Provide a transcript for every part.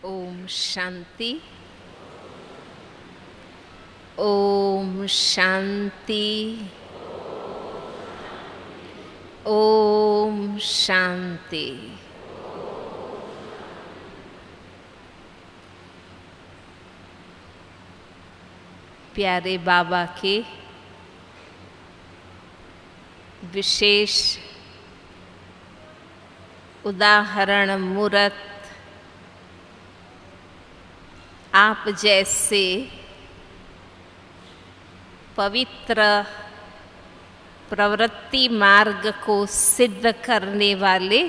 ओम शांति। ओम शांति। ओम शांति। प्यारे बाबा के विशेष उदाहरण मूर्त आप जैसे पवित्र प्रवृत्ति मार्ग को सिद्ध करने वाले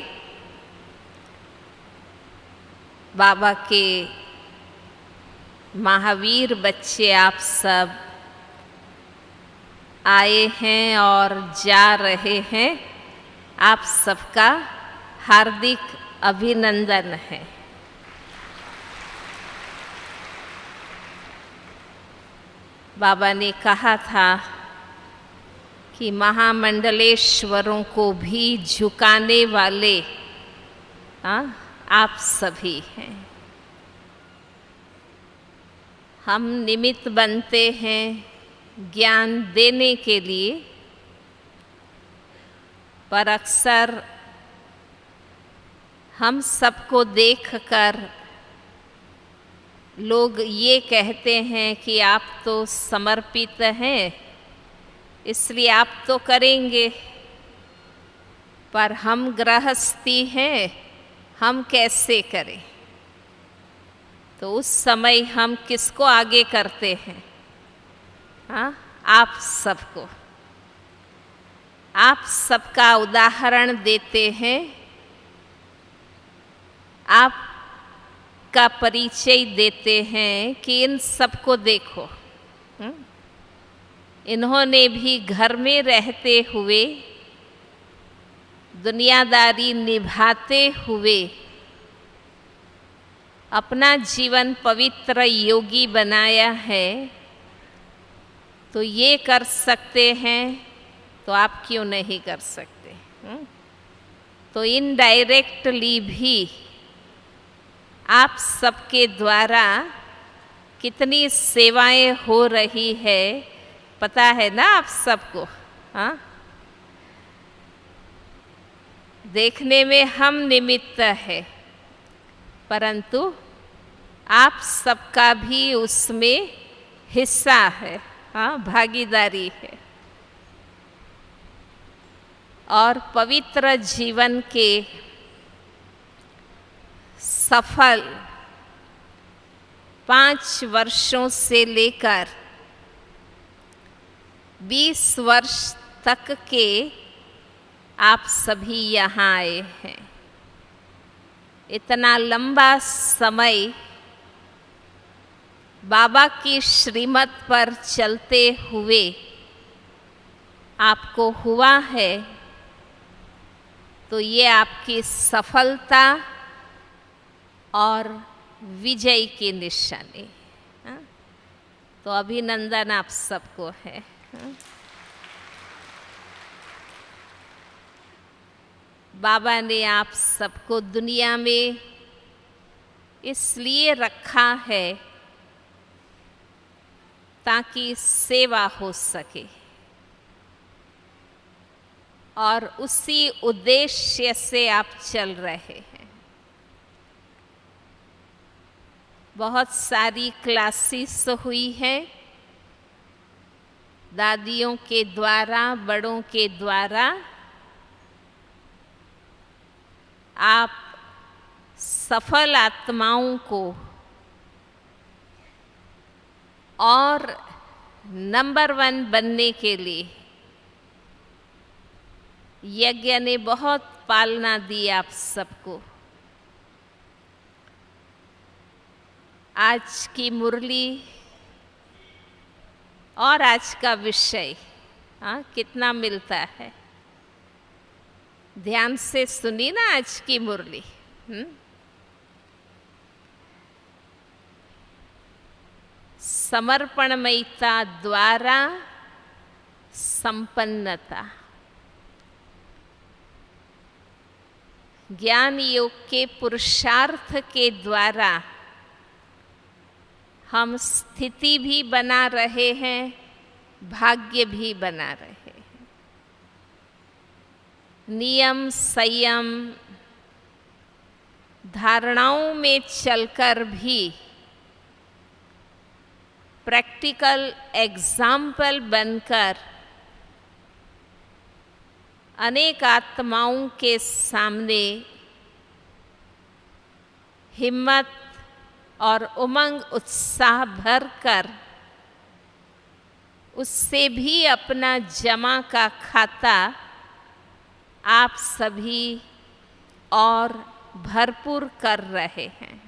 बाबा के महावीर बच्चे आप सब आए हैं और जा रहे हैं। आप सबका हार्दिक अभिनंदन है। बाबा ने कहा था कि महामंडलेश्वरों को भी झुकाने वाले आप सभी हैं। हम निमित्त बनते हैं ज्ञान देने के लिए, पर अक्सर हम सबको देखकर लोग ये कहते हैं कि आप तो समर्पित हैं, इसलिए आप तो करेंगे, पर हम गृहस्थी हैं, हम कैसे करें। तो उस समय हम किसको आगे करते हैं? आप सबको। आप सबका उदाहरण देते हैं, आप का परिचय देते हैं कि इन सबको देखो। इन्होंने भी घर में रहते हुए, दुनियादारी निभाते हुए अपना जीवन पवित्र योगी बनाया है। तो ये कर सकते हैं, तो आप क्यों नहीं कर सकते? तो इनडायरेक्टली भी आप सबके द्वारा कितनी सेवाएं हो रही है, पता है ना आप सबको? देखने में हम निमित्त है, परंतु आप सबका भी उसमें हिस्सा है, भागीदारी है। और पवित्र जीवन के सफल 5 वर्षों से लेकर 20 वर्ष तक के आप सभी यहाँ आए हैं। इतना लंबा समय बाबा की श्रीमत पर चलते हुए आपको हुआ है, तो ये आपकी सफलता और विजय की निशानी। तो अभिनंदन आप सबको है। बाबा ने आप सबको दुनिया में इसलिए रखा है ताकि सेवा हो सके, और उसी उद्देश्य से आप चल रहे हैं। बहुत सारी क्लासेस हुई हैं, दादियों के द्वारा, बड़ों के द्वारा। आप सफल आत्माओं को और नंबर 1 बनने के लिए यज्ञ ने बहुत पालना दी आप सबको। आज की मुरली और आज का विषय कितना मिलता है? ध्यान से सुनी ना आज की मुरली। समर्पणमयता द्वारा संपन्नता। ज्ञान योग के पुरुषार्थ के द्वारा हम स्थिति भी बना रहे हैं, भाग्य भी बना रहे हैं। नियम संयम धारणाओं में चलकर भी प्रैक्टिकल एग्जाम्पल बनकर अनेक आत्माओं के सामने हिम्मत और उमंग उत्साह भरकर उससे भी अपना जमा का खाता आप सभी और भरपूर कर रहे हैं।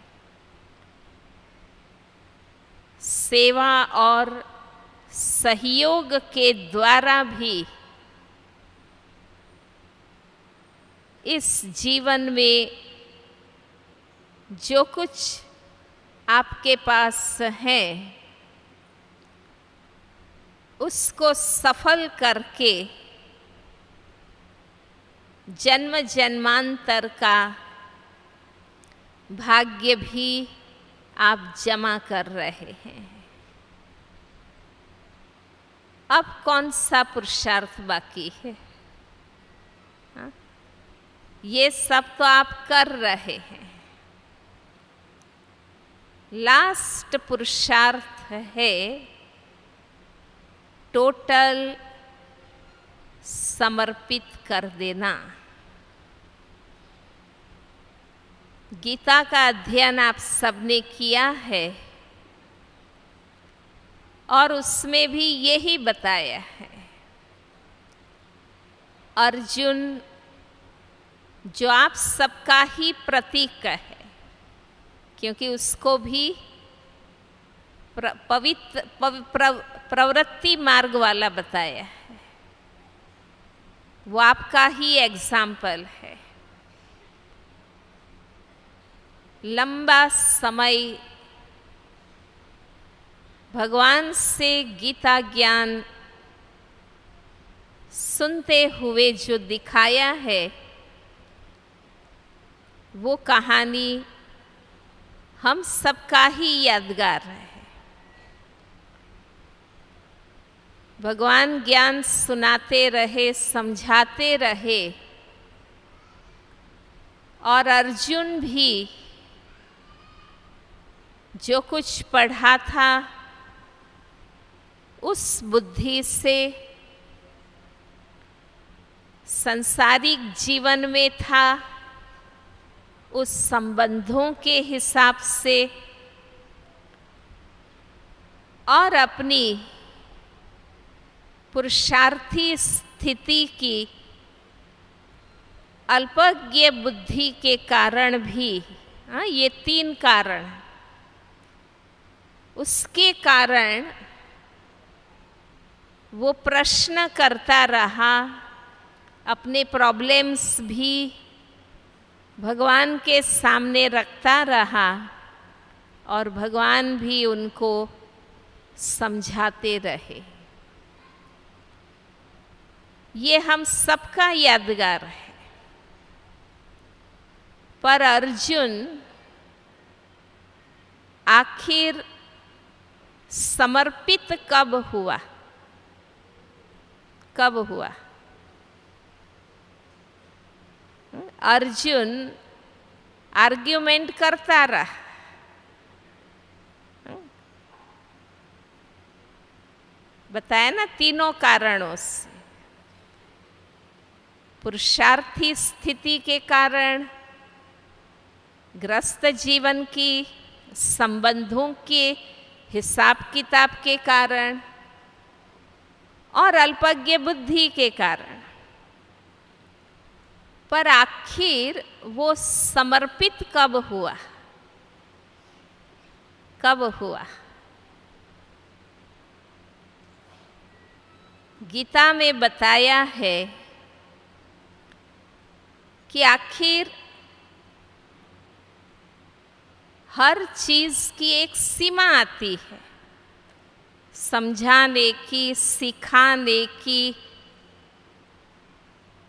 सेवा और सहयोग के द्वारा भी इस जीवन में जो कुछ आपके पास है उसको सफल करके जन्म जन्मांतर का भाग्य भी आप जमा कर रहे हैं। अब कौन सा पुरुषार्थ बाकी है? हाँ? ये सब तो आप कर रहे हैं। लास्ट पुरुषार्थ है टोटल समर्पित कर देना। गीता का अध्ययन आप सबने किया है और उसमें भी यही बताया है। अर्जुन जो आप सबका ही प्रतीक है, क्योंकि उसको भी प्रवृत्ति मार्ग वाला बताया है, वो आपका ही एग्जाम्पल है। लंबा समय भगवान से गीता ज्ञान सुनते हुए जो दिखाया है वो कहानी हम सबका ही यादगार है। भगवान ज्ञान सुनाते रहे, समझाते रहे और अर्जुन भी जो कुछ पढ़ा था उस बुद्धि से संसारिक जीवन में था, उस संबंधों के हिसाब से और अपनी पुरुषार्थी स्थिति की अल्पज्ञ बुद्धि के कारण भी, ये 3 कारण, उसके कारण वो प्रश्न करता रहा, अपने प्रॉब्लम्स भी भगवान के सामने रखता रहा और भगवान भी उनको समझाते रहे। ये हम सबका यादगार है। पर अर्जुन आखिर समर्पित कब हुआ? कब हुआ? अर्जुन आर्ग्यूमेंट करता रहा, बताया ना, 3 कारणों से। पुरुषार्थी स्थिति के कारण, ग्रस्त जीवन की संबंधों के हिसाब किताब के कारण और अल्पज्ञ बुद्धि के कारण। पर आखिर वो समर्पित कब हुआ? कब हुआ? गीता में बताया है कि आखिर हर चीज की एक सीमा आती है, समझाने की, सिखाने की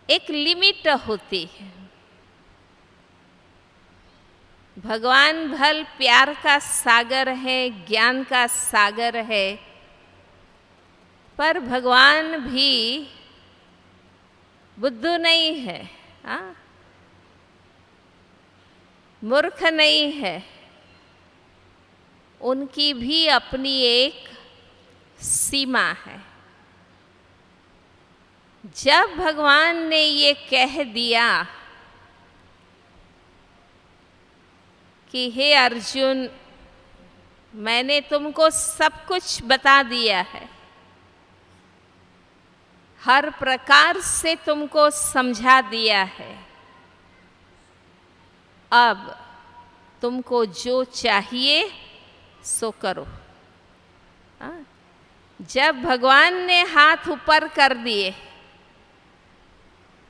एक लिमिट होती है। भगवान भल प्यार का सागर है, ज्ञान का सागर है, पर भगवान भी बुद्धू नहीं है, हाँ? मूर्ख नहीं है। उनकी भी अपनी एक सीमा है। जब भगवान ने ये कह दिया कि हे अर्जुन, मैंने तुमको सब कुछ बता दिया है, हर प्रकार से तुमको समझा दिया है, अब तुमको जो चाहिए सो करो। जब भगवान ने हाथ ऊपर कर दिए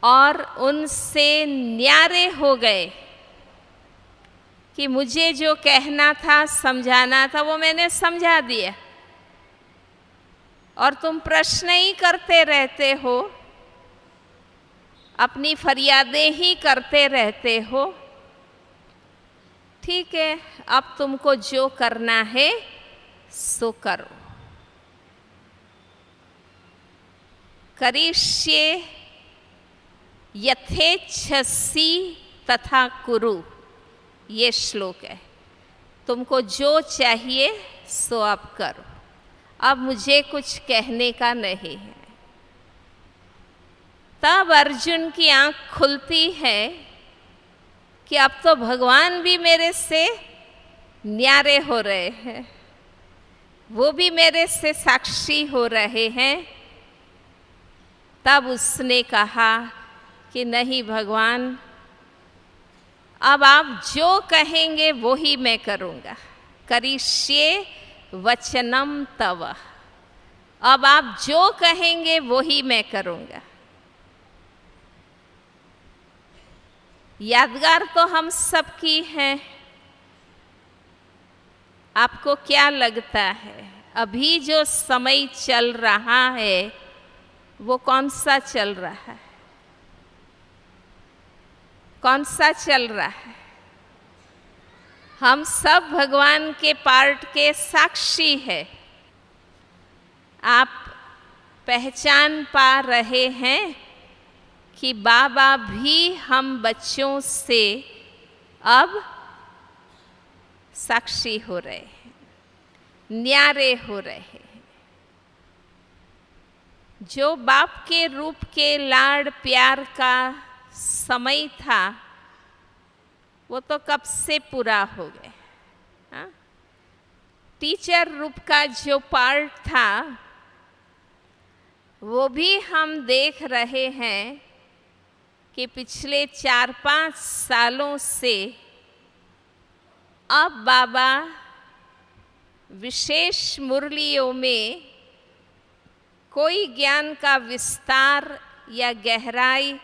और उनसे न्यारे हो गए कि मुझे जो कहना था, समझाना था, वो मैंने समझा दिया, और तुम प्रश्न ही करते रहते हो, अपनी फरियादें ही करते रहते हो। ठीक है, अब तुमको जो करना है सो करो। करिष्ये यथेच्छसि तथा कुरु, ये श्लोक है। तुमको जो चाहिए सो अब करो, अब मुझे कुछ कहने का नहीं है। तब अर्जुन की आंख खुलती है कि अब तो भगवान भी मेरे से न्यारे हो रहे हैं, वो भी मेरे से साक्षी हो रहे हैं। तब उसने कहा कि नहीं भगवान, अब आप जो कहेंगे वो ही मैं करूँगा। करिष्ये वचनम तव, अब आप जो कहेंगे वो ही मैं करूँगा। यादगार तो हम सब की है। आपको क्या लगता है अभी जो समय चल रहा है वो कौन सा चल रहा है? कौन सा चल रहा है? हम सब भगवान के पार्ट के साक्षी है। आप पहचान पा रहे हैं कि बाबा भी हम बच्चों से अब साक्षी हो रहे हैं, न्यारे हो रहे हैं। जो बाप के रूप के लाड़ प्यार का समय था वो तो कब से पूरा हो गया। टीचर रूप का जो पार्ट था वो भी हम देख रहे हैं कि पिछले 4-5 सालों से अब बाबा विशेष मुरलियों में कोई ज्ञान का विस्तार या गहराई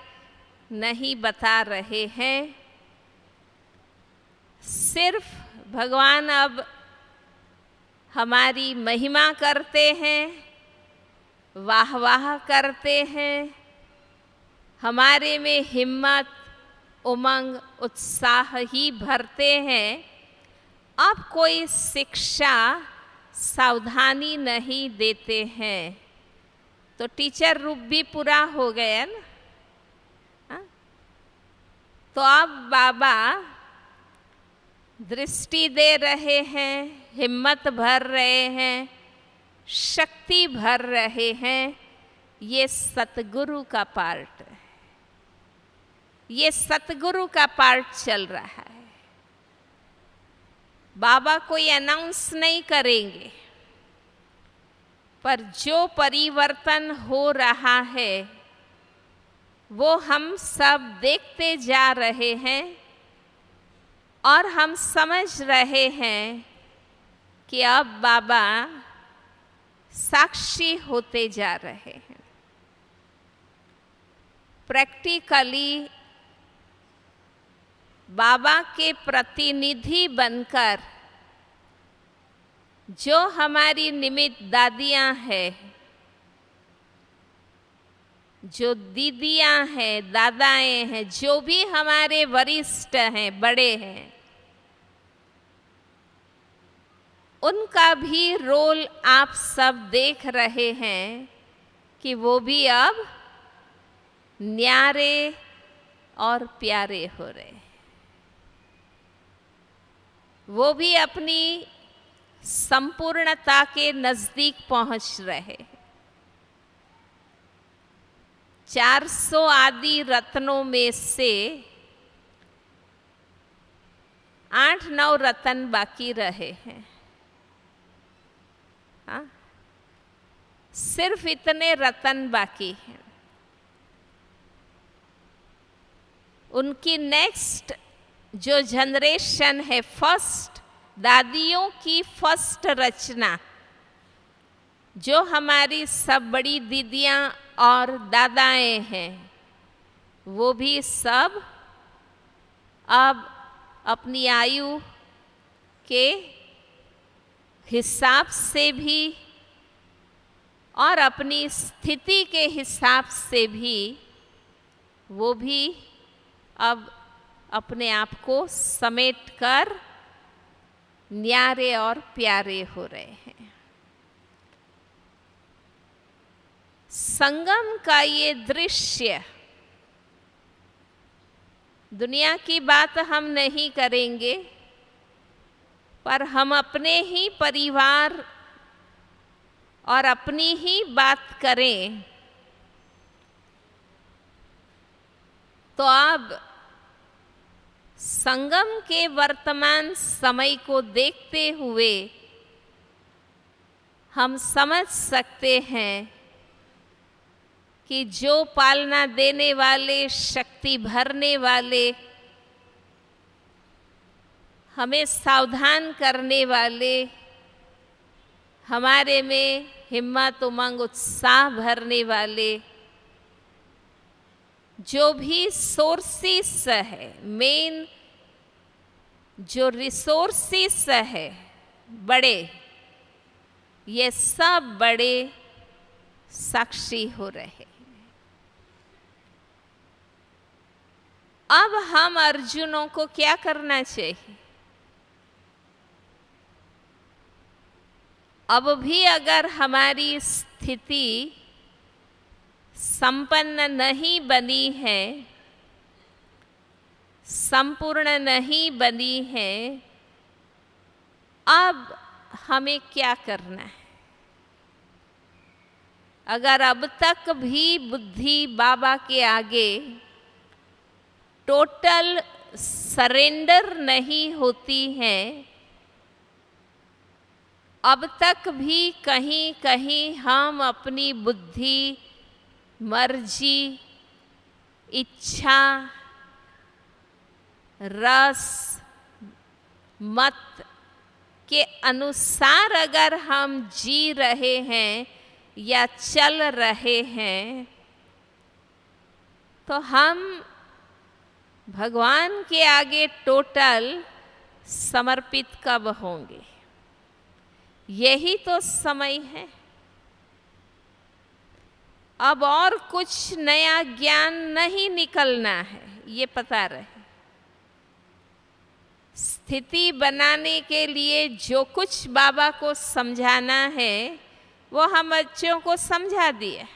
नहीं बता रहे हैं। सिर्फ भगवान अब हमारी महिमा करते हैं, वाह वाह करते हैं, हमारे में हिम्मत, उमंग, उत्साह ही भरते हैं। अब कोई शिक्षा, सावधानी नहीं देते हैं। तो टीचर रूप भी पूरा हो गया ना। तो अब बाबा दृष्टि दे रहे हैं, हिम्मत भर रहे हैं, शक्ति भर रहे हैं। ये सतगुरु का पार्ट है, ये सतगुरु का पार्ट चल रहा है। बाबा कोई अनाउंस नहीं करेंगे, पर जो परिवर्तन हो रहा है वो हम सब देखते जा रहे हैं और हम समझ रहे हैं कि अब बाबा साक्षी होते जा रहे हैं। प्रैक्टिकली बाबा के प्रतिनिधि बनकर जो हमारी निमित्त दादियाँ हैं, जो दीदियाँ हैं, दादाएं हैं, जो भी हमारे वरिष्ठ हैं, बड़े हैं, उनका भी रोल आप सब देख रहे हैं कि वो भी अब न्यारे और प्यारे हो रहे हैं। वो भी अपनी संपूर्णता के नजदीक पहुंच रहे हैं। 400 आदि रत्नों में से 8-9 रत्न बाकी रहे हैं। हाँ, सिर्फ इतने रत्न बाकी हैं। उनकी नेक्स्ट जो जनरेशन है, फर्स्ट दादियों की फर्स्ट रचना, जो हमारी सब बड़ी दीदियाँ और दादाएं हैं, वो भी सब अब अपनी आयु के हिसाब से भी और अपनी स्थिति के हिसाब से भी वो भी अब अपने आप को समेट कर न्यारे और प्यारे हो रहे हैं। संगम का ये दृश्य, दुनिया की बात हम नहीं करेंगे, पर हम अपने ही परिवार और अपनी ही बात करें तो अब संगम के वर्तमान समय को देखते हुए हम समझ सकते हैं कि जो पालना देने वाले, शक्ति भरने वाले, हमें सावधान करने वाले, हमारे में हिम्मत, उमंग, उत्साह भरने वाले, जो भी सोर्सेस है, मेन जो रिसोर्सेस है बड़े, ये सब बड़े साक्षी हो रहे। अब हम अर्जुनों को क्या करना चाहिए? अब भी अगर हमारी स्थिति संपन्न नहीं बनी है, संपूर्ण नहीं बनी है, अब हमें क्या करना है? अगर अब तक भी बुद्धि बाबा के आगे टोटल सरेंडर नहीं होती है, अब तक भी कहीं कहीं हम अपनी बुद्धि, मर्जी, इच्छा, रस, मत के अनुसार अगर हम जी रहे हैं या चल रहे हैं, तो हम भगवान के आगे टोटल समर्पित कब होंगे? यही तो समय है। अब और कुछ नया ज्ञान नहीं निकलना है, ये पता रहे। स्थिति बनाने के लिए जो कुछ बाबा को समझाना है वो हम बच्चों को समझा दिया।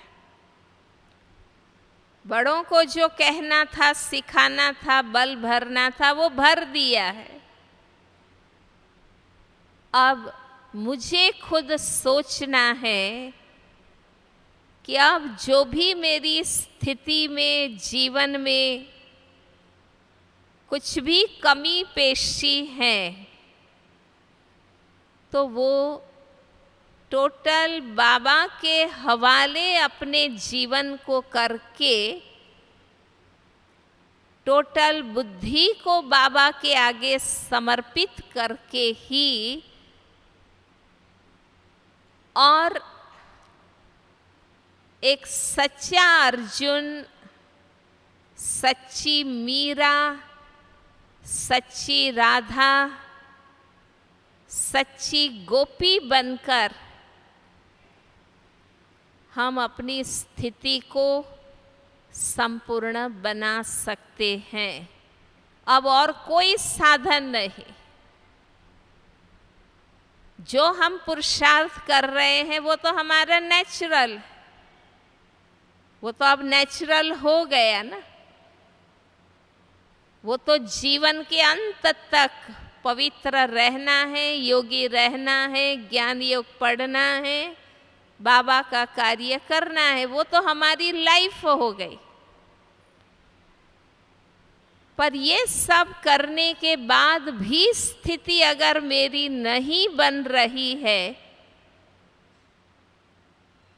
बड़ों को जो कहना था, सिखाना था, बल भरना था, वो भर दिया है। अब मुझे खुद सोचना है कि अब जो भी मेरी स्थिति में, जीवन में कुछ भी कमी पेशी है, तो वो टोटल बाबा के हवाले अपने जीवन को करके, टोटल बुद्धि को बाबा के आगे समर्पित करके ही, और एक सच्चा अर्जुन, सच्ची मीरा, सच्ची राधा, सच्ची गोपी बनकर हम अपनी स्थिति को संपूर्ण बना सकते हैं। अब और कोई साधन नहीं। जो हम पुरुषार्थ कर रहे हैं वो तो हमारा नेचुरल, वो तो अब नेचुरल हो गया ना। वो तो जीवन के अंत तक पवित्र रहना है, योगी रहना है, ज्ञान योग पढ़ना है, बाबा का कार्य करना है, वो तो हमारी लाइफ हो गई। पर ये सब करने के बाद भी स्थिति अगर मेरी नहीं बन रही है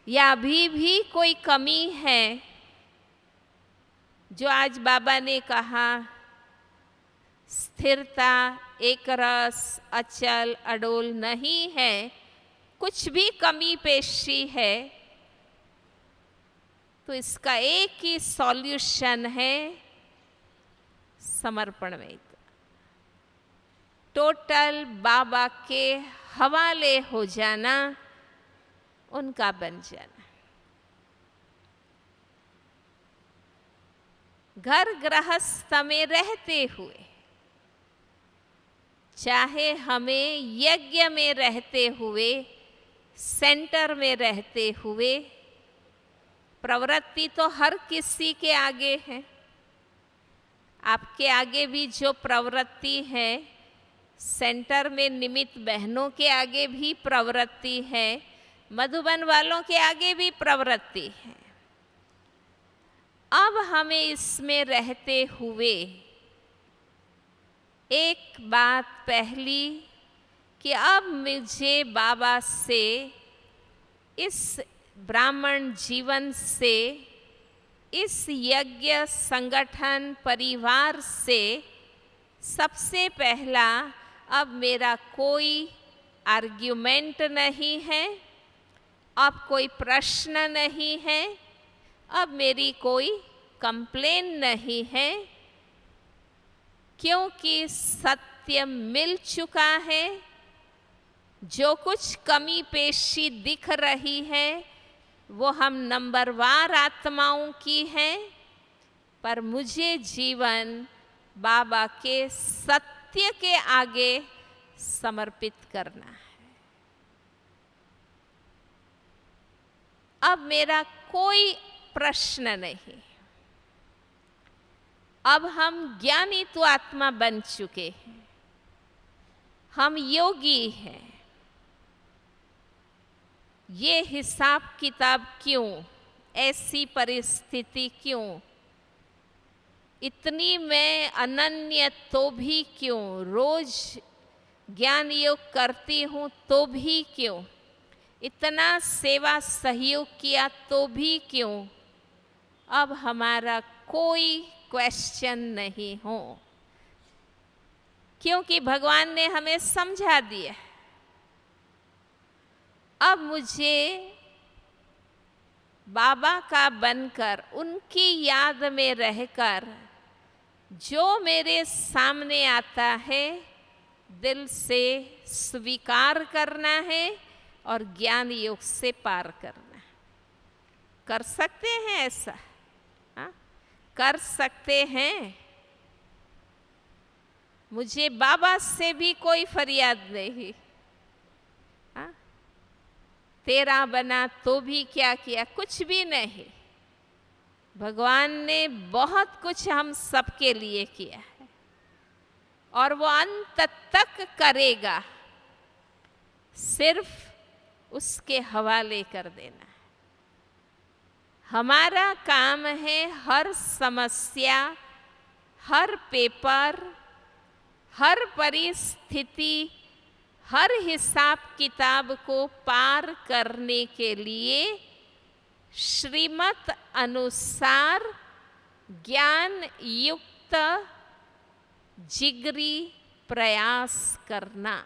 या अभी भी कोई कमी है, जो आज बाबा ने कहा स्थिरता, एक रस, अचल अडोल नहीं है, कुछ भी कमी पेशी है, तो इसका एक ही सॉल्यूशन है समर्पण में, टोटल बाबा के हवाले हो जाना, उनका बन जाना। घर गृहस्थ में रहते हुए, चाहे हमें यज्ञ में रहते हुए, सेंटर में रहते हुए, प्रवृत्ति तो हर किसी के आगे है। आपके आगे भी जो प्रवृत्ति है, सेंटर में निमित्त बहनों के आगे भी प्रवृत्ति है, मधुबन वालों के आगे भी प्रवृत्ति है। अब हमें इसमें रहते हुए एक बात पहली कि अब मुझे बाबा से, इस ब्राह्मण जीवन से, इस यज्ञ संगठन परिवार से सबसे पहला अब मेरा कोई आर्ग्यूमेंट नहीं है, अब कोई प्रश्न नहीं है, अब मेरी कोई कंप्लेन नहीं है, क्योंकि सत्य मिल चुका है। जो कुछ कमी पेशी दिख रही है वो हम नंबरवार आत्माओं की है, पर मुझे जीवन बाबा के सत्य के आगे समर्पित करना है। अब मेरा कोई प्रश्न नहीं। अब हम ज्ञानी तो आत्मा बन चुके हैं, हम योगी हैं। ये हिसाब किताब क्यों, ऐसी परिस्थिति क्यों, इतनी मैं अनन्य तो भी क्यों, रोज ज्ञान योग करती हूँ तो भी क्यों, इतना सेवा सहयोग किया तो भी क्यों, अब हमारा कोई क्वेश्चन नहीं हो, क्योंकि भगवान ने हमें समझा दिया। अब मुझे बाबा का बनकर, उनकी याद में रहकर, जो मेरे सामने आता है दिल से स्वीकार करना है और ज्ञान योग से पार करना। कर सकते हैं ऐसा? हाँ, कर सकते हैं। मुझे बाबा से भी कोई फरियाद नहीं। हाँ, तेरा बना तो भी क्या किया, कुछ भी नहीं। भगवान ने बहुत कुछ हम सबके लिए किया है और वो अंत तक करेगा, सिर्फ उसके हवाले कर देना। हमारा काम है हर समस्या, हर पेपर, हर परिस्थिति, हर हिसाब किताब को पार करने के लिए श्रीमत अनुसार ज्ञान युक्त जिगरी प्रयास करना।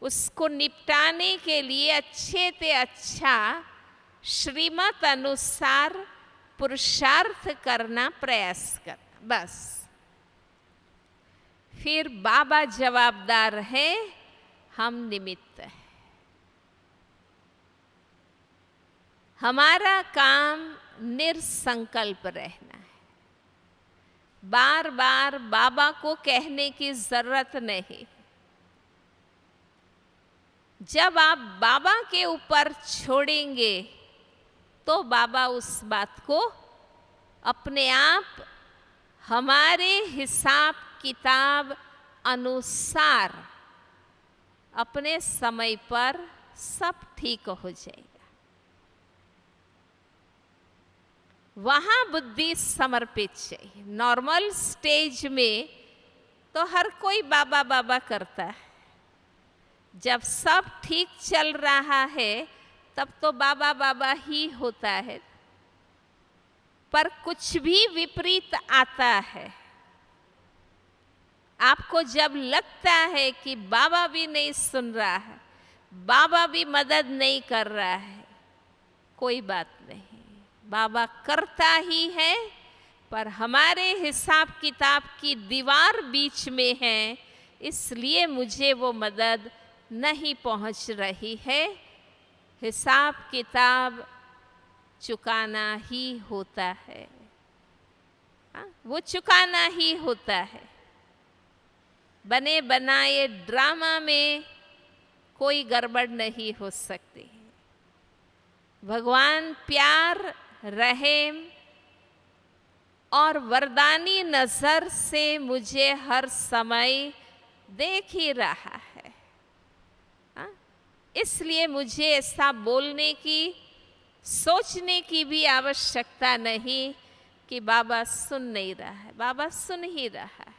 उसको निपटाने के लिए अच्छे से अच्छा श्रीमत अनुसार पुरुषार्थ करना, प्रयास करना, बस। फिर बाबा जवाबदार है, हम निमित्त है। हमारा काम निरसंकल्प रहना है। बार बार बाबा को कहने की जरूरत नहीं। जब आप बाबा के ऊपर छोड़ेंगे तो बाबा उस बात को अपने आप हमारे हिसाब किताब अनुसार अपने समय पर सब ठीक हो जाएगा। वहां बुद्धि समर्पित चाहिए। नॉर्मल स्टेज में तो हर कोई बाबा बाबा करता है। जब सब ठीक चल रहा है तब तो बाबा बाबा ही होता है। पर कुछ भी विपरीत आता है, आपको जब लगता है कि बाबा भी नहीं सुन रहा है, बाबा भी मदद नहीं कर रहा है, कोई बात नहीं, बाबा करता ही है। पर हमारे हिसाब किताब की दीवार बीच में है, इसलिए मुझे वो मदद नहीं पहुंच रही है। हिसाब किताब चुकाना ही होता है। वो चुकाना ही होता है। बने बनाए ड्रामा में कोई गड़बड़ नहीं हो सकती। भगवान प्यार, रहम और वरदानी नजर से मुझे हर समय देख ही रहा है। इसलिए मुझे ऐसा बोलने की, सोचने की भी आवश्यकता नहीं कि बाबा सुन नहीं रहा है। बाबा सुन ही रहा है।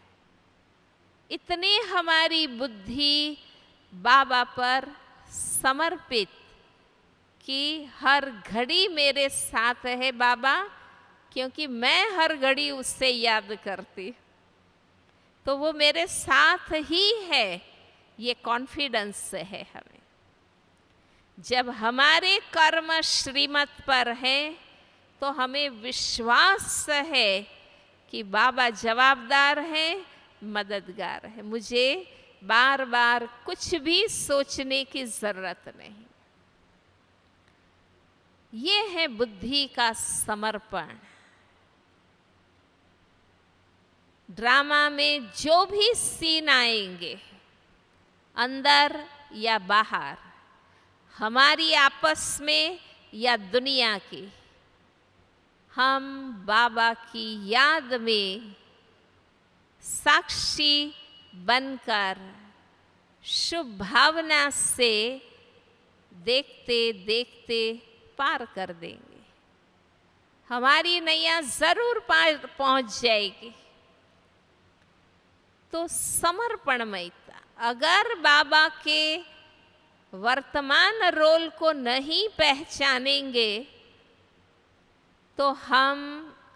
इतनी हमारी बुद्धि बाबा पर समर्पित कि हर घड़ी मेरे साथ है बाबा, क्योंकि मैं हर घड़ी उससे याद करती, तो वो मेरे साथ ही है। ये कॉन्फिडेंस है हमें। जब हमारे कर्म श्रीमत पर है तो हमें विश्वास है कि बाबा जवाबदार है, मददगार है। मुझे बार बार कुछ भी सोचने की जरूरत नहीं। ये है बुद्धि का समर्पण। ड्रामा में जो भी सीन आएंगे, अंदर या बाहर, हमारी आपस में या दुनिया की, हम बाबा की याद में साक्षी बनकर शुभ भावना से देखते देखते पार कर देंगे। हमारी नैया जरूर पार पहुंच जाएगी। तो समर्पणमयता, अगर बाबा के वर्तमान रोल को नहीं पहचानेंगे तो हम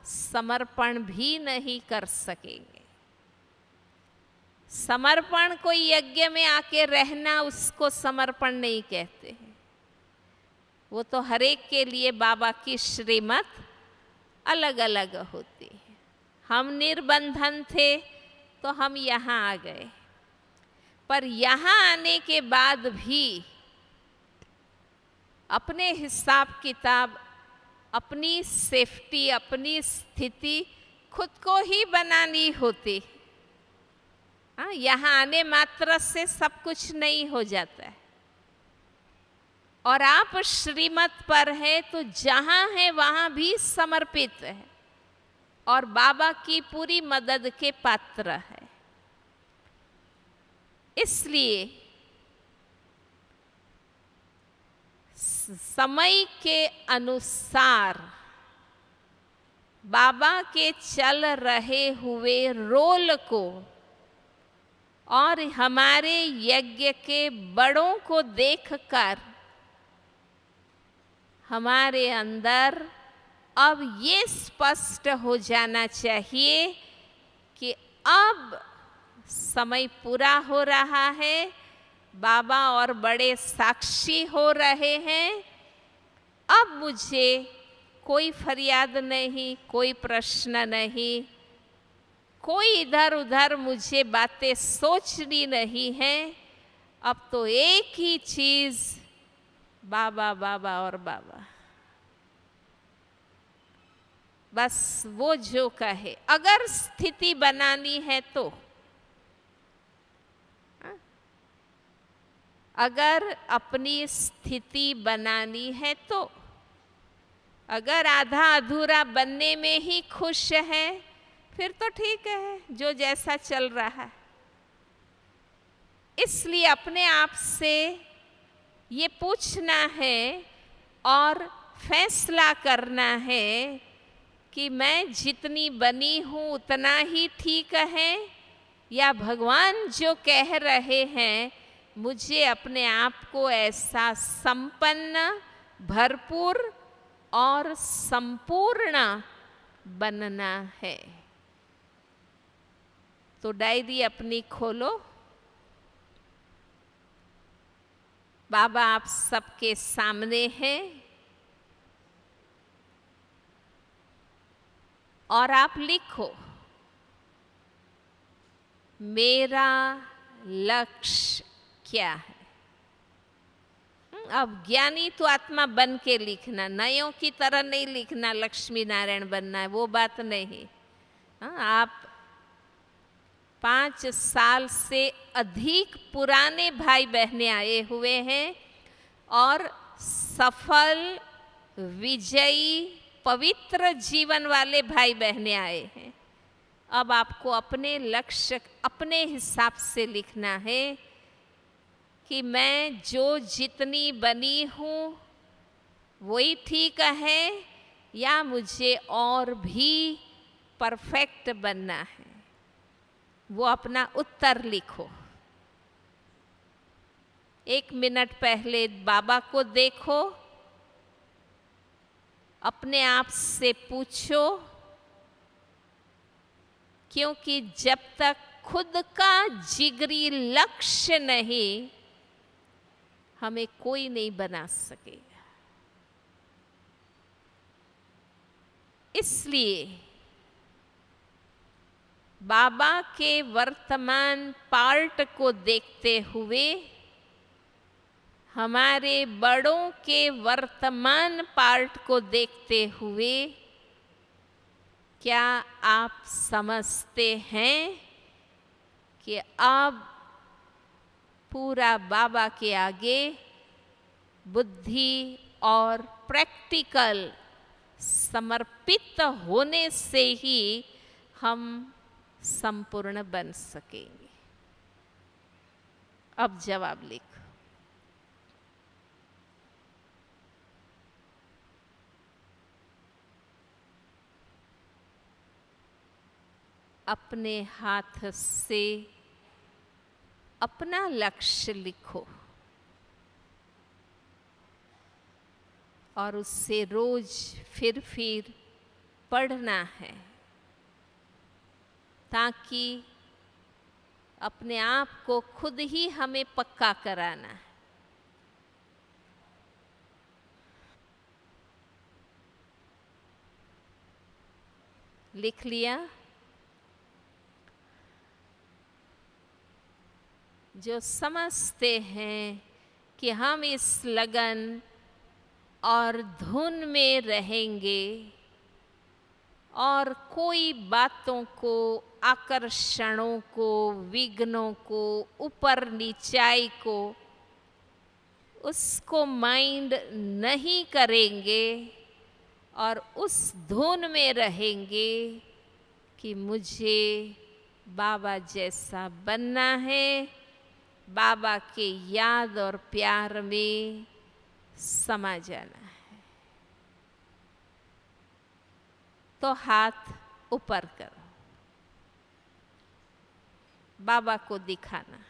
समर्पण भी नहीं कर सकेंगे। समर्पण कोई यज्ञ में आके रहना, उसको समर्पण नहीं कहते हैं। वो तो हरेक के लिए बाबा की श्रीमत अलग अलग होती है। हम निर्बंधन थे तो हम यहाँ आ गए, पर यहाँ आने के बाद भी अपने हिसाब किताब, अपनी सेफ्टी, अपनी स्थिति खुद को ही बनानी होती। यहाँ आने मात्र से सब कुछ नहीं हो जाता है। और आप श्रीमत पर है तो जहाँ है वहाँ भी समर्पित है और बाबा की पूरी मदद के पात्र है। इसलिए समय के अनुसार बाबा के चल रहे हुए रोल को और हमारे यज्ञ के बड़ों को देखकर हमारे अंदर अब ये स्पष्ट हो जाना चाहिए कि अब समय पूरा हो रहा है, बाबा और बड़े साक्षी हो रहे हैं। अब मुझे कोई फरियाद नहीं, कोई प्रश्न नहीं, कोई इधर उधर मुझे बातें सोचनी नहीं है। अब तो एक ही चीज, बाबा बाबा और बाबा। बस वो जो कहे, अगर स्थिति बनानी है तो अगर अपनी स्थिति बनानी है तो, अगर आधा अधूरा बनने में ही खुश है फिर तो ठीक है, जो जैसा चल रहा है। इसलिए अपने आप से ये पूछना है और फैसला करना है कि मैं जितनी बनी हूँ उतना ही ठीक है, या भगवान जो कह रहे हैं मुझे अपने आप को ऐसा संपन्न, भरपूर और संपूर्ण बनना है। तो डायरी अपनी खोलो। बाबा आप सबके सामने हैं और आप लिखो, मेरा लक्ष्य क्या है। अब ज्ञानी तो आत्मा बन के लिखना, नयों की तरह नहीं लिखना लक्ष्मी नारायण बनना है, वो बात नहीं। आप 5 साल से अधिक पुराने भाई बहनें आए हुए हैं और सफल, विजयी, पवित्र जीवन वाले भाई बहनें आए हैं। अब आपको अपने लक्ष्य अपने हिसाब से लिखना है कि मैं जो जितनी बनी हूँ वही ठीक है, या मुझे और भी परफेक्ट बनना है। वो अपना उत्तर लिखो। 1 मिनट पहले बाबा को देखो, अपने आप से पूछो, क्योंकि जब तक खुद का जिगरी लक्ष्य नहीं, हमें कोई नहीं बना सकेगा। इसलिए बाबा के वर्तमान पार्ट को देखते हुए, हमारे बड़ों के वर्तमान पार्ट को देखते हुए, क्या आप समझते हैं कि अब पूरा बाबा के आगे बुद्धि और प्रैक्टिकल समर्पित होने से ही हम संपूर्ण बन सकेंगे। अब जवाब लिखो। अपने हाथ से अपना लक्ष्य लिखो और उससे रोज फिर पढ़ना है, ताकि अपने आप को खुद ही हमें पक्का कराना है। लिख लिया? जो समझते हैं कि हम इस लगन और धुन में रहेंगे और कोई बातों को, आकर्षणों को, विघ्नों को, ऊपर नीचाई को, उसको माइंड नहीं करेंगे और उस धुन में रहेंगे कि मुझे बाबा जैसा बनना है, बाबा के याद और प्यार में समा जाना है, तो हाथ ऊपर करो, बाबा को दिखाना।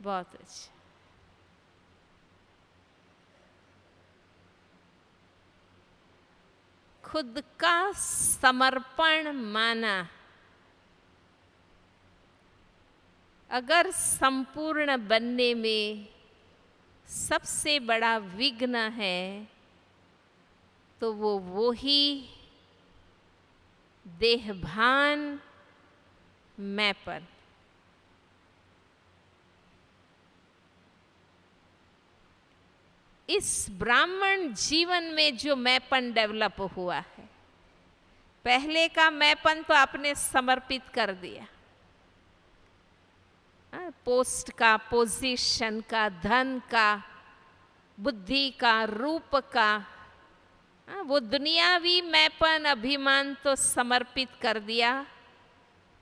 बहुत अच्छा। खुद का समर्पण माना। अगर संपूर्ण बनने में सबसे बड़ा विघ्न है तो वो ही देहभान, मैंपन। इस ब्राह्मण जीवन में जो मैंपन डेवलप हुआ है, पहले का मैंपन तो आपने समर्पित कर दिया, पोस्ट का, पोजीशन का, धन का, बुद्धि का, रूप का, वो दुनियावी मैंपन, अभिमान तो समर्पित कर दिया,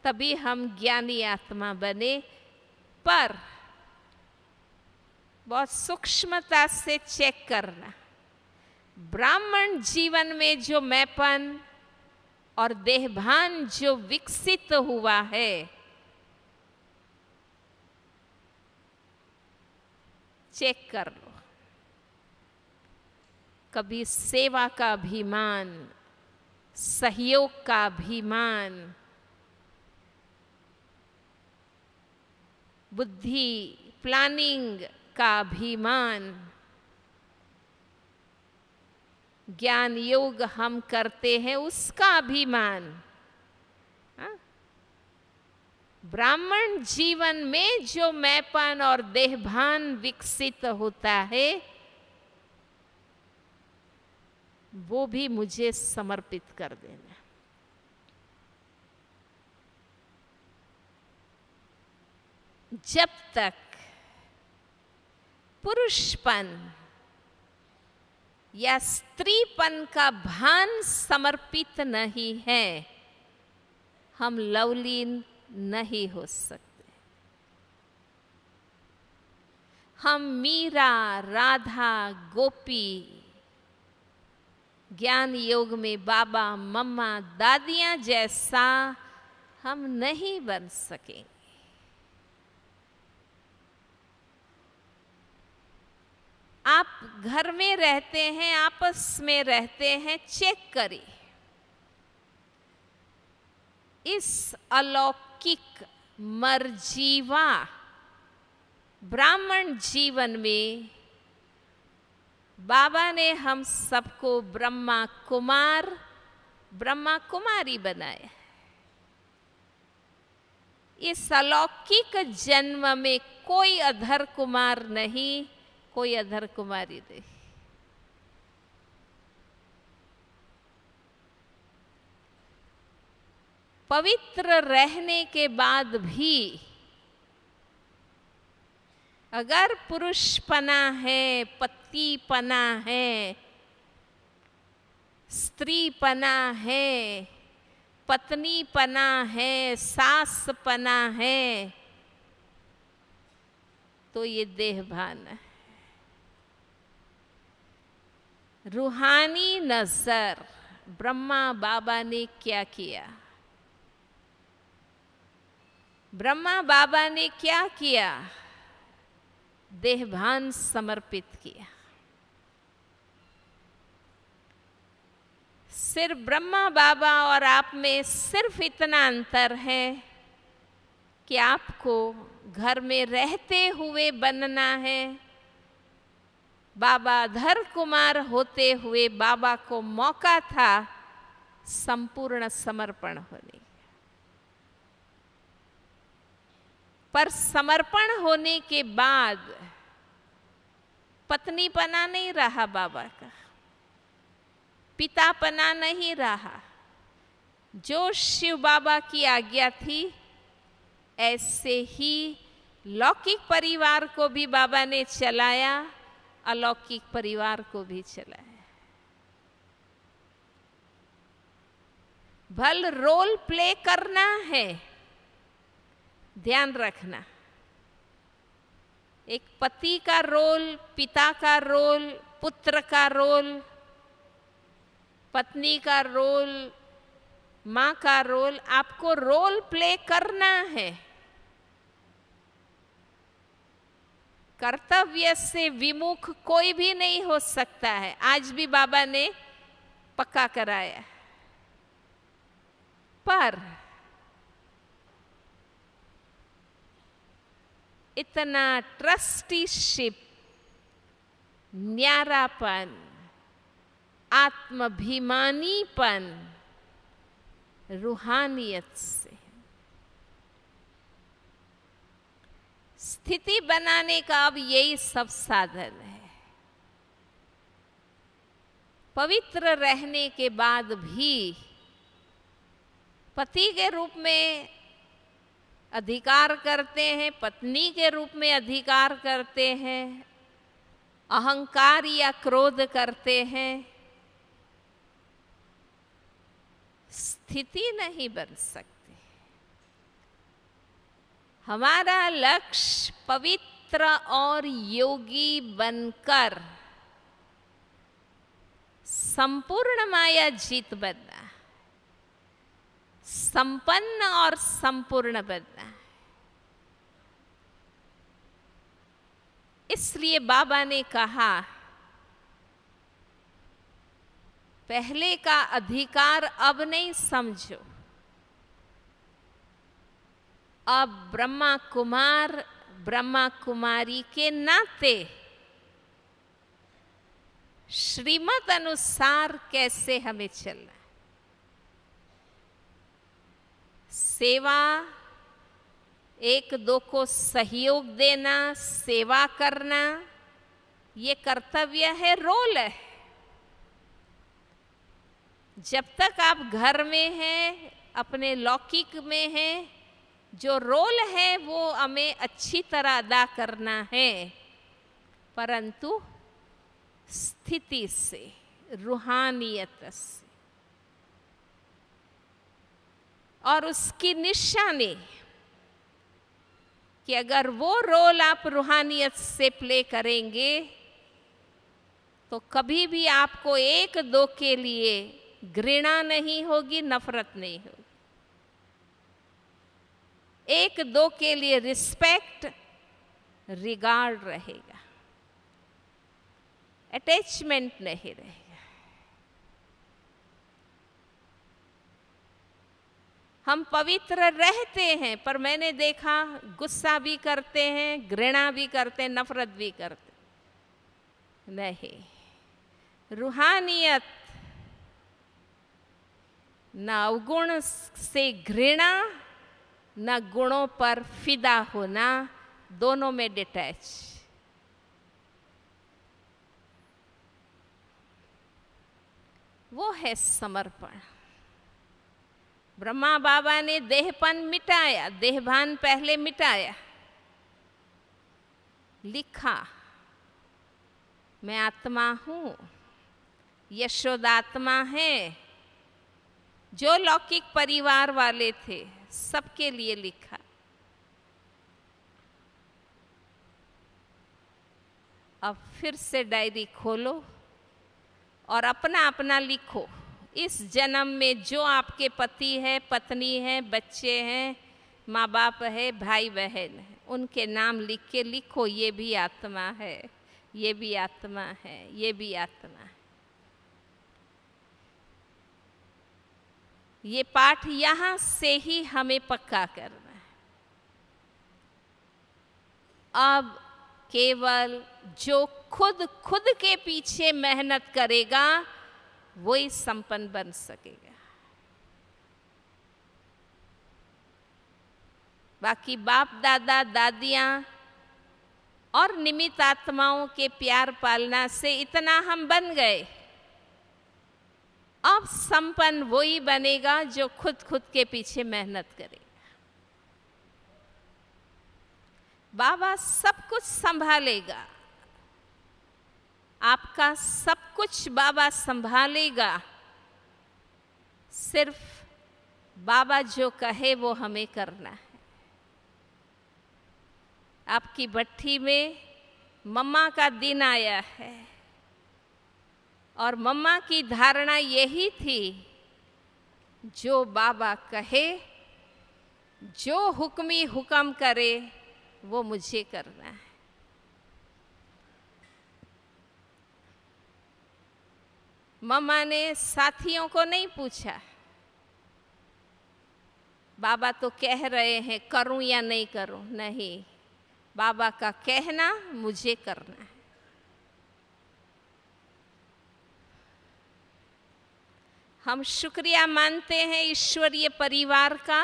तभी हम ज्ञानी आत्मा बने। पर बहुत सूक्ष्मता से चेक करना, ब्राह्मण जीवन में जो मैंपन और देहभान जो विकसित हुआ है, चेक कर लो। कभी सेवा का अभिमान, सहयोग का अभिमान, बुद्धि प्लानिंग का अभिमान, ज्ञान योग हम करते हैं उसका अभिमान। ब्राह्मण जीवन में जो मैंपन और देहभान विकसित होता है, वो भी मुझे समर्पित कर देना। जब तक पुरुषपन या स्त्रीपन का भान समर्पित नहीं है, हम लवलीन नहीं हो सकते। हम मीरा, राधा, गोपी, ज्ञान योग में बाबा, मम्मा, दादियां जैसा हम नहीं बन सकेंगे। आप घर में रहते हैं, आपस में रहते हैं, चेक करिए इस अलौकिक मरजीवा ब्राह्मण जीवन में बाबा ने हम सबको ब्रह्मा कुमार, ब्रह्मा कुमारी बनाया। इस अलौकिक जन्म में कोई अधर कुमार नहीं, कोई अधर कुमारी नहीं। पवित्र रहने के बाद भी अगर पुरुषपना है, पतिपना है, स्त्रीपना है, पत्नीपना है, सासपना है, तो ये देहभान है। रूहानी नजर ब्रह्मा बाबा ने क्या किया? ब्रह्मा बाबा ने क्या किया? देहभान समर्पित किया। सिर्फ ब्रह्मा बाबा और आप में सिर्फ इतना अंतर है कि आपको घर में रहते हुए बनना है। बाबा अधर कुमार होते हुए बाबा को मौका था संपूर्ण समर्पण होने, पर समर्पण होने के बाद पत्नीपना नहीं रहा बाबा का, पितापना नहीं रहा। जो शिव बाबा की आज्ञा थी ऐसे ही लौकिक परिवार को भी बाबा ने चलाया, अलौकिक परिवार को भी चलाया। भल रोल प्ले करना है, ध्यान रखना। एक पति का रोल, पिता का रोल, पुत्र का रोल, पत्नी का रोल, माँ का रोल, आपको रोल प्ले करना है। कर्तव्य से विमुख कोई भी नहीं हो सकता है। आज भी बाबा ने पक्का कराया। पर इतना ट्रस्टीशिप, न्यारापन, आत्माभिमानीपन रूहानियत से स्थिति बनाने का अब यही सब साधन है। पवित्र रहने के बाद भी पति के रूप में अधिकार करते हैं, पत्नी के रूप में अधिकार करते हैं, अहंकार या क्रोध करते हैं, स्थिति नहीं बन सकती। हमारा लक्ष्य पवित्र और योगी बनकर संपूर्ण माया जीत बनना, संपन्न और संपूर्ण बनना। इसलिए बाबा ने कहा, पहले का अधिकार अब नहीं समझो, अब ब्रह्मा कुमार ब्रह्मा कुमारी के नाते श्रीमत अनुसार कैसे हमें चलना। सेवा, एक दो को सहयोग देना, सेवा करना, ये कर्तव्य है, रोल है। जब तक आप घर में हैं, अपने लौकिक में हैं, जो रोल है वो हमें अच्छी तरह अदा करना है, परंतु स्थिति से, रूहानियत से। और उसकी निशानी कि अगर वो रोल आप रूहानियत से प्ले करेंगे तो कभी भी आपको एक दो के लिए घृणा नहीं होगी, नफरत नहीं होगी। एक दो के लिए रिस्पेक्ट, रिगार्ड रहेगा, अटैचमेंट नहीं रहेगा। हम पवित्र रहते हैं, पर मैंने देखा गुस्सा भी करते हैं, घृणा भी करते हैं, नफरत भी करते नहीं। रूहानियत न अवगुण से घृणा, न गुणों पर फिदा होना, दोनों में डिटैच। वो है समर्पण। ब्रह्मा बाबा ने देहपन मिटाया, देहभान पहले मिटाया, लिखा मैं आत्मा हूं, यशोदात्मा है। जो लौकिक परिवार वाले थे सबके लिए लिखा। अब फिर से डायरी खोलो और अपना अपना लिखो। इस जन्म में जो आपके पति है, पत्नी है, बच्चे हैं, माँ बाप है, भाई बहन है, उनके नाम लिख के लिखो, ये भी आत्मा है, ये भी आत्मा है, ये भी आत्मा है। ये पाठ यहाँ से ही हमें पक्का करना है। अब केवल जो खुद के पीछे मेहनत करेगा वही संपन्न बन सकेगा। बाकी बाप दादा दादियाँ और निमित्त आत्माओं के प्यार पालना से इतना हम बन गए। अब संपन्न वही बनेगा जो खुद के पीछे मेहनत करेगा। बाबा सब कुछ संभालेगा, आपका सब कुछ बाबा संभालेगा। सिर्फ बाबा जो कहे वो हमें करना है। आपकी भट्ठी में मम्मा का दिन आया है और मम्मा की धारणा यही थी, जो बाबा कहे, जो हुक्मी हुक्म करे वो मुझे करना है। मम्मा ने साथियों को नहीं पूछा, बाबा तो कह रहे हैं करूं या नहीं करूं, नहीं, बाबा का कहना मुझे करना है। हम शुक्रिया मानते हैं ईश्वरीय परिवार का,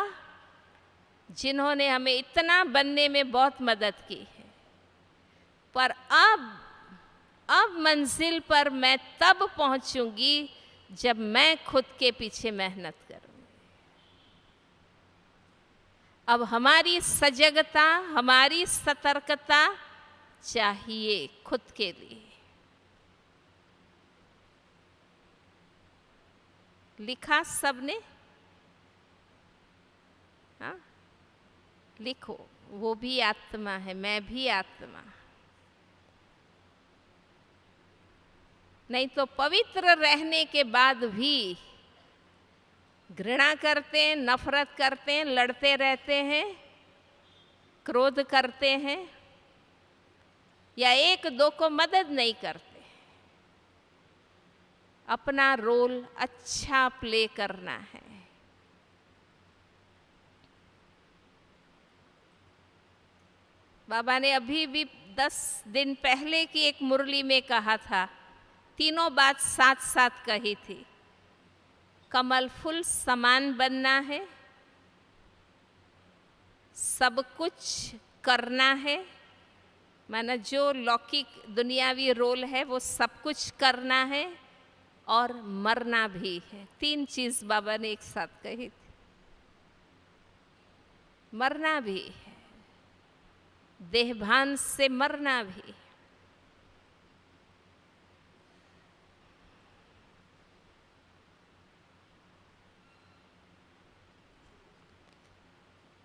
जिन्होंने हमें इतना बनने में बहुत मदद की है। पर अब मंजिल पर मैं तब पहुंचूंगी जब मैं खुद के पीछे मेहनत करूंगी। अब हमारी सजगता, हमारी सतर्कता चाहिए खुद के लिए। लिखा सबने? हाँ, लिखो। वो भी आत्मा है, मैं भी आत्मा। नहीं तो पवित्र रहने के बाद भी घृणा करते हैं, नफरत करते हैं, लड़ते रहते हैं, क्रोध करते हैं, या एक दो को मदद नहीं करते। अपना रोल अच्छा प्ले करना है। बाबा ने अभी भी 10 दिन पहले की एक मुरली में कहा था, तीनों बात साथ साथ कही थी। कमल फूल समान बनना है, सब कुछ करना है, माना जो लौकिक दुनियावी रोल है वो सब कुछ करना है, और मरना भी है। 3 चीज बाबा ने एक साथ कही थी। मरना भी है, देहभान से मरना भी।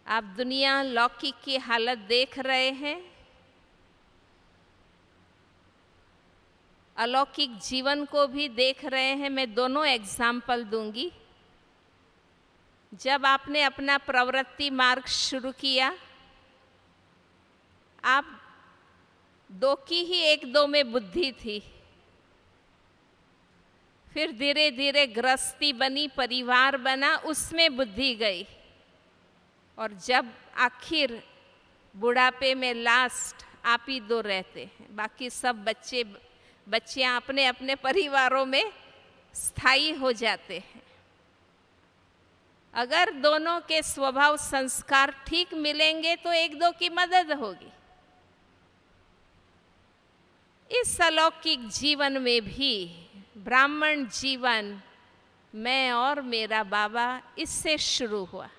आप दुनिया लौकिक की हालत देख रहे हैं, अलौकिक जीवन को भी देख रहे हैं। मैं दोनों एग्जाम्पल दूंगी। जब आपने अपना प्रवृत्ति मार्ग शुरू किया, आप 2 की ही 1-2 में बुद्धि थी। फिर धीरे धीरे गृहस्थी बनी, परिवार बना, उसमें बुद्धि गई। और जब आखिर बुढ़ापे में लास्ट आप ही 2 रहते हैं, बाकी सब बच्चियां अपने अपने परिवारों में स्थायी हो जाते हैं। अगर दोनों के स्वभाव संस्कार ठीक मिलेंगे तो 1-2 की मदद होगी। इस अलौकिक जीवन में भी ब्राह्मण जीवन, मैं और मेरा बाबा, इससे शुरू हुआ।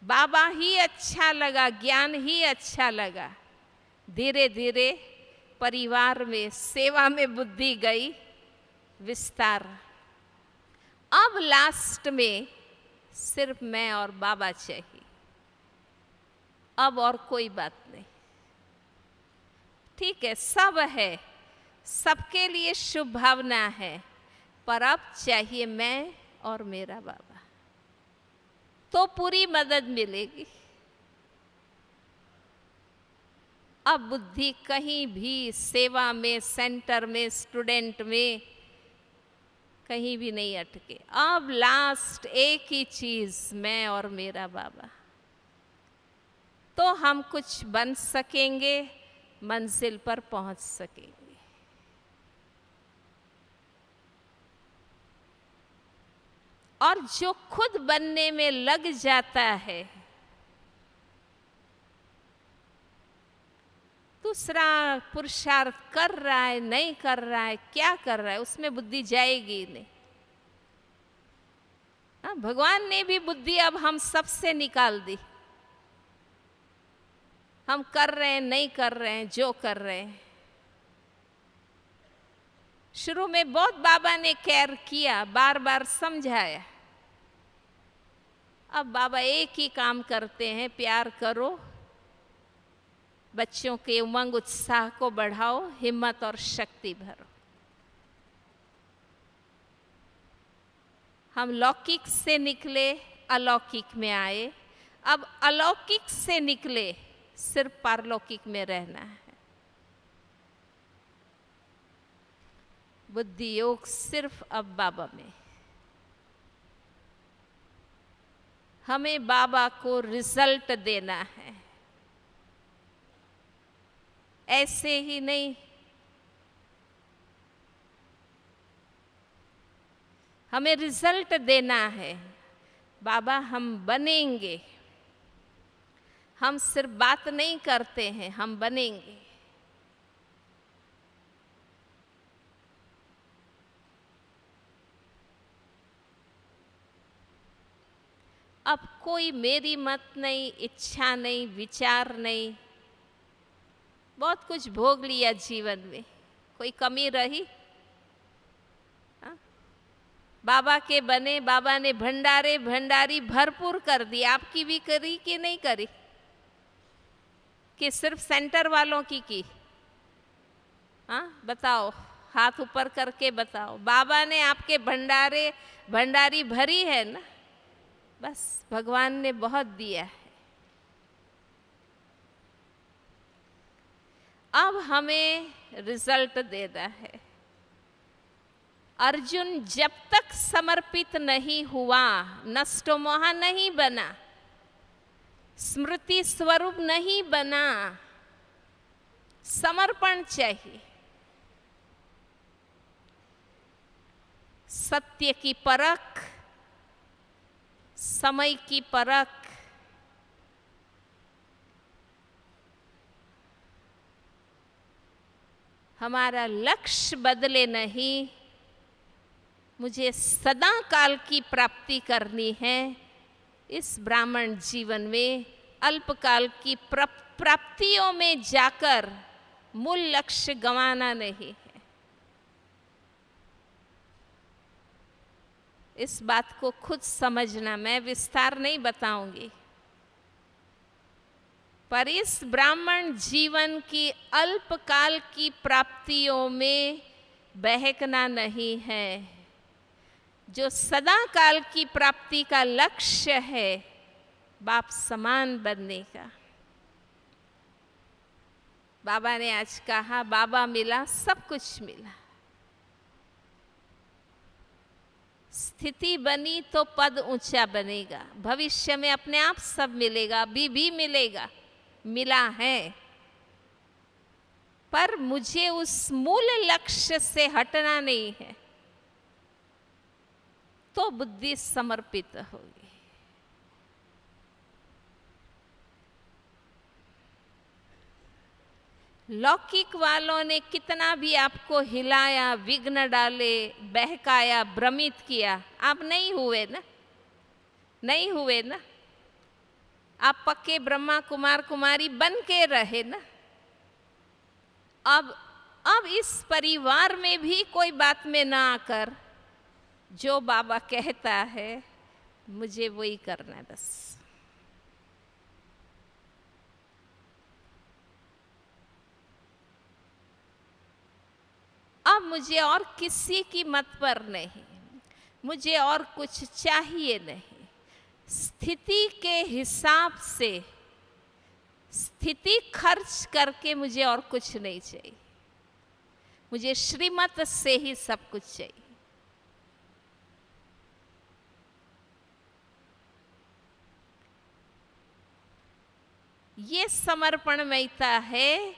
बाबा ही अच्छा लगा, ज्ञान ही अच्छा लगा। धीरे धीरे परिवार में, सेवा में बुद्धि गई, विस्तार। अब लास्ट में सिर्फ मैं और बाबा चाहिए, अब और कोई बात नहीं। ठीक है, सब है, सबके लिए शुभ भावना है, पर अब चाहिए मैं और मेरा बाबा, तो पूरी मदद मिलेगी। अब बुद्धि कहीं भी, सेवा में, सेंटर में, स्टूडेंट में, कहीं भी नहीं अटके। अब लास्ट एक ही चीज, मैं और मेरा बाबा, तो हम कुछ बन सकेंगे, मंजिल पर पहुंच सकेंगे। और जो खुद बनने में लग जाता है, दूसरा पुरुषार्थ कर रहा है, नहीं कर रहा है, क्या कर रहा है, उसमें बुद्धि जाएगी नहीं। भगवान ने भी बुद्धि अब हम सबसे निकाल दी। हम कर रहे हैं, नहीं कर रहे हैं, जो कर रहे हैं। शुरू में बहुत बाबा ने केयर किया, बार बार समझाया। अब बाबा एक ही काम करते हैं, प्यार करो, बच्चों के उमंग उत्साह को बढ़ाओ, हिम्मत और शक्ति भरो। हम लौकिक से निकले, अलौकिक में आए। अब अलौकिक से निकले, सिर्फ पारलौकिक में रहना है। बुद्धि योग सिर्फ अब बाबा में। हमें बाबा को रिजल्ट देना है, ऐसे ही नहीं। हमें रिजल्ट देना है। बाबा हम बनेंगे, हम सिर्फ बात नहीं करते हैं, हम बनेंगे। अब कोई मेरी मत नहीं, इच्छा नहीं, विचार नहीं, बहुत कुछ भोग लिया जीवन में, कोई कमी रही? बाबा के बने, बाबा ने भंडारे भंडारी भरपूर कर दी, आपकी भी करी कि नहीं करी? कि सिर्फ सेंटर वालों की? हाँ, बताओ, हाथ ऊपर करके बताओ। बाबा ने आपके भंडारे भंडारी भरी है ना, बस भगवान ने बहुत दिया है। अब हमें रिजल्ट देना है। अर्जुन जब तक समर्पित नहीं हुआ, नष्टोमोह नहीं बना, स्मृति स्वरूप नहीं बना, समर्पण चाहिए। सत्य की परख, समय की परख, हमारा लक्ष्य बदले नहीं, मुझे सदा काल की प्राप्ति करनी है। इस ब्राह्मण जीवन में अल्पकाल की प्राप्तियों में जाकर मूल लक्ष्य गंवाना नहीं है। इस बात को खुद समझना, मैं विस्तार नहीं बताऊंगी, पर इस ब्राह्मण जीवन की अल्पकाल की प्राप्तियों में बहकना नहीं है। जो सदा काल की प्राप्ति का लक्ष्य है, बाप समान बनने का। बाबा ने आज कहा, बाबा मिला सब कुछ मिला। स्थिति बनी तो पद ऊंचा बनेगा, भविष्य में अपने आप सब मिलेगा, अभी भी मिलेगा, मिला है। पर मुझे उस मूल लक्ष्य से हटना नहीं है, तो बुद्धि समर्पित होगी। लौकिक वालों ने कितना भी आपको हिलाया, विघ्न डाले, बहकाया, भ्रमित किया, आप नहीं हुए ना, नहीं हुए ना। आप पक्के ब्रह्मा कुमार कुमारी बन के रहे ना। अब इस परिवार में भी कोई बात में ना आकर, जो बाबा कहता है मुझे वही करना है बस। अब मुझे और किसी की मत पर नहीं, मुझे और कुछ चाहिए नहीं। स्थिति के हिसाब से, स्थिति खर्च करके मुझे और कुछ नहीं चाहिए। मुझे श्रीमत से ही सब कुछ चाहिए। ये समर्पणमयता है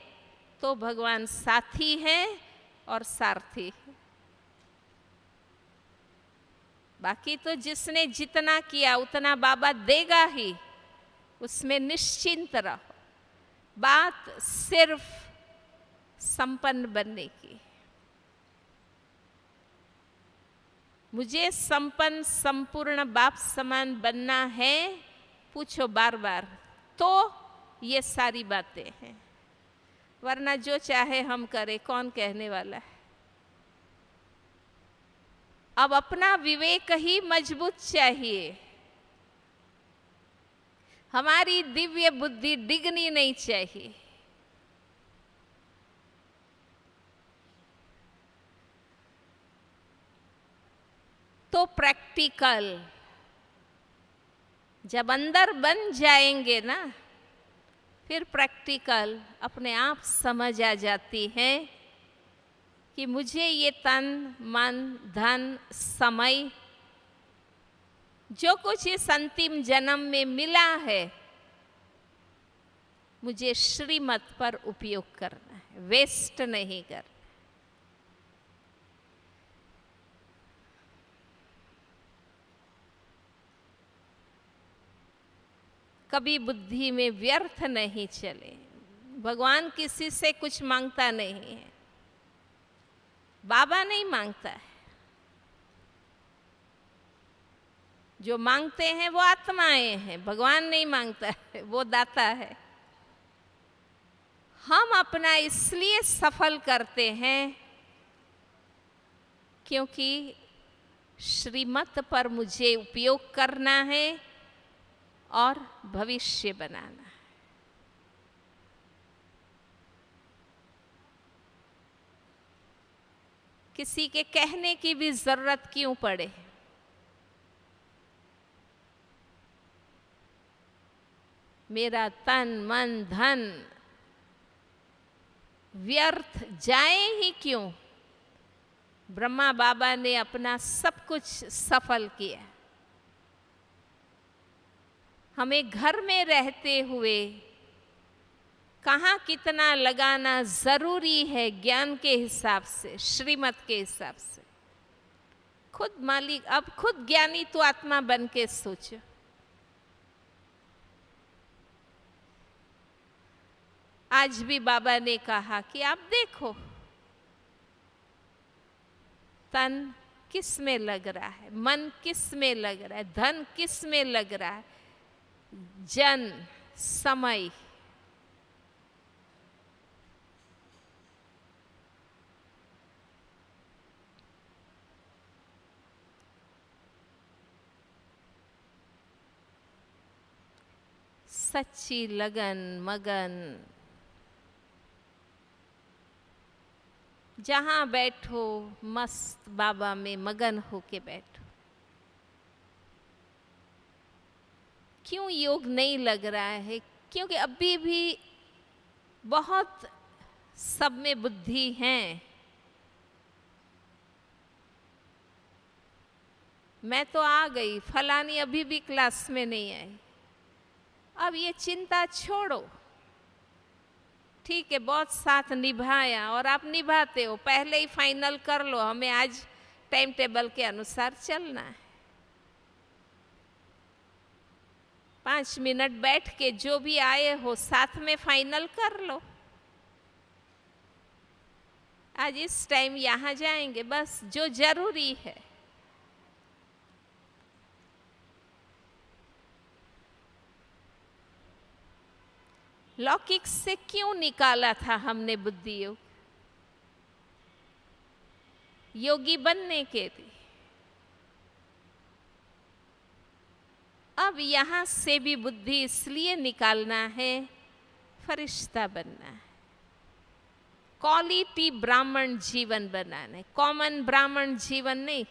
तो भगवान साथी है और सारथी है। बाकी तो जिसने जितना किया उतना बाबा देगा ही, उसमें निश्चिंत रहो। बात सिर्फ संपन्न बनने की। मुझे संपन्न संपूर्ण बाप समान बनना है, पूछो बार बार, तो ये सारी बातें हैं। वरना जो चाहे हम करें, कौन कहने वाला है। अब अपना विवेक ही मजबूत चाहिए। हमारी दिव्य बुद्धि डिगनी नहीं चाहिए। तो प्रैक्टिकल जब अंदर बन जाएंगे ना, फिर प्रैक्टिकल अपने आप समझ आ जाती है कि मुझे ये तन मन धन समय जो कुछ इस अंतिम जन्म में मिला है, मुझे श्रीमत पर उपयोग करना है, वेस्ट नहीं करना। कभी बुद्धि में व्यर्थ नहीं चले। भगवान किसी से कुछ मांगता नहीं है, बाबा नहीं मांगता है। जो मांगते हैं वो आत्माएं हैं, भगवान नहीं मांगता है, वो दाता है। हम अपना इसलिए सफल करते हैं क्योंकि श्रीमत पर मुझे उपयोग करना है और भविष्य बनाना है। किसी के कहने की भी जरूरत क्यों पड़े? मेरा तन मन धन व्यर्थ जाए ही क्यों? ब्रह्मा बाबा ने अपना सब कुछ सफल किया। हमें घर में रहते हुए कहाँ कितना लगाना जरूरी है ज्ञान के हिसाब से, श्रीमत के हिसाब से। खुद मालिक, अब खुद ज्ञानी तो आत्मा बन के सोचो। आज भी बाबा ने कहा कि आप देखो तन किस में लग रहा है, मन किस में लग रहा है, धन किस में लग रहा है, जन समय। सच्ची लगन मगन, जहां बैठो मस्त बाबा में मगन होके बैठो। क्यों योग नहीं लग रहा है? क्योंकि अभी भी बहुत सब में बुद्धि है। मैं तो आ गई, फलानी अभी भी क्लास में नहीं आई। अब ये चिंता छोड़ो। ठीक है, बहुत साथ निभाया और आप निभाते हो, पहले ही फाइनल कर लो हमें आज टाइम टेबल के अनुसार चलना है। 5 मिनट बैठ के जो भी आए हो साथ में फाइनल कर लो। आज इस टाइम यहाँ जाएंगे, बस जो जरूरी है। लौकिक से क्यों निकाला था हमने बुद्धि योग? योगी बनने के लिए। अब यहां से भी बुद्धि इसलिए निकालना है, फरिश्ता बनना है, क्वालिटी ब्राह्मण जीवन बनाना है, कॉमन ब्राह्मण जीवन नहीं।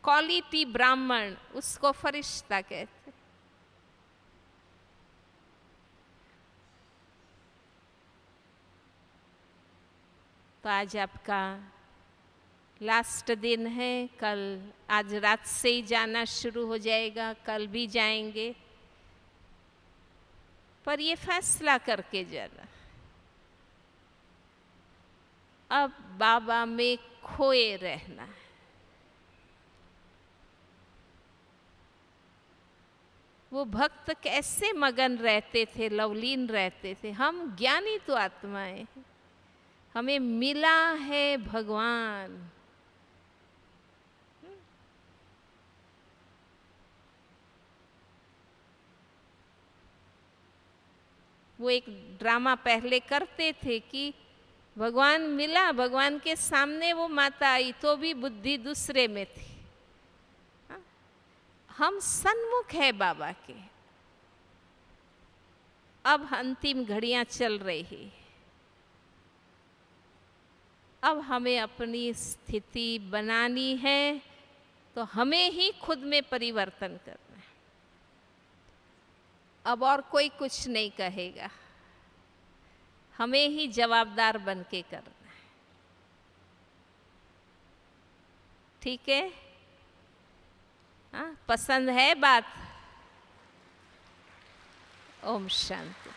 क्वालिटी ब्राह्मण, उसको फरिश्ता कहते। तो आज आपका लास्ट दिन है, कल आज रात से ही जाना शुरू हो जाएगा, कल भी जाएंगे, पर ये फैसला करके जाना अब बाबा में खोए रहना है। वो भक्त कैसे मगन रहते थे, लवलीन रहते थे। हम ज्ञानी तो आत्माएं हैं, हमें मिला है भगवान। वो एक ड्रामा पहले करते थे कि भगवान मिला, भगवान के सामने वो माता आई तो भी बुद्धि दूसरे में थी। हम सन्मुख है बाबा के। अब अंतिम घड़ियां चल रही, अब हमें अपनी स्थिति बनानी है, तो हमें ही खुद में परिवर्तन करना है। अब और कोई कुछ नहीं कहेगा, हमें ही जवाबदार बन के करना है। ठीक है? हाँ, पसंद है बात? ओम शांति।